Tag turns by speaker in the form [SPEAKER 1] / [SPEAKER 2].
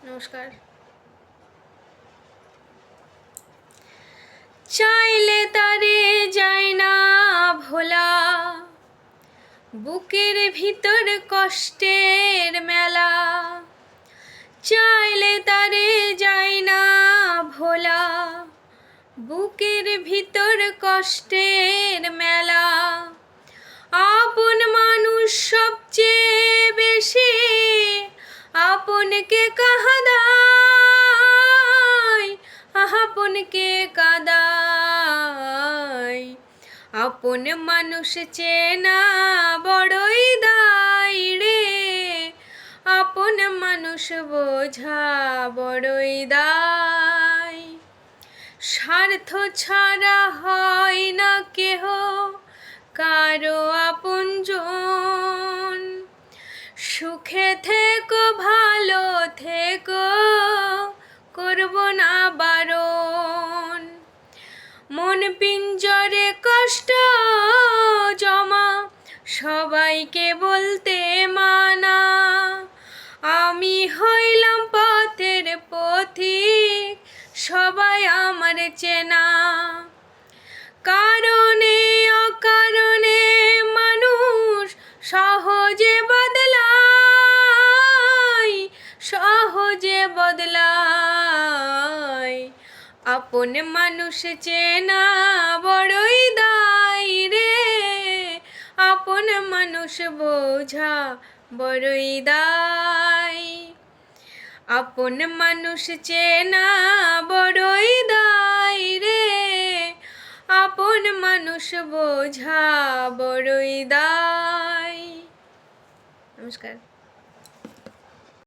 [SPEAKER 1] নমস্কার। চাইলে তারে যায় না ভোলা, বুকের ভিতর কষ্টের মেলা। চাইলে তারে যায় না ভোলা, বুকের ভিতর কষ্টের মেলা। আপন মানুষ সবচেয়ে বেশি আপনকে কাঁদায়, আপনকে কাঁদায়। আপন মানুষ চেনা বড়ই দায় রে, আপন মানুষ বোঝা বড়ই দায়। স্বার্থ ছাড়া হয় না কেহ কারো আপনজন। সুখে থেকো ভালো থেকো, করব না বারণ। মন পিঞ্জরে কষ্ট জমা, সবাইকে বলতে মানা। আমি হইলাম পথের পথিক, সবাই আমার চেনা। কারণে অকারণে মানুষ সহজে বদলায়, সহজে বদলায়। আপন মানুষ চেনা বড়ই দায় রে, আপন মানুষ বোঝা বড়ই দায়। আপন মানুষ চেনা বড়ই দায় রে, আপন মানুষ বোঝা বড়ই দায়। নমস্কার।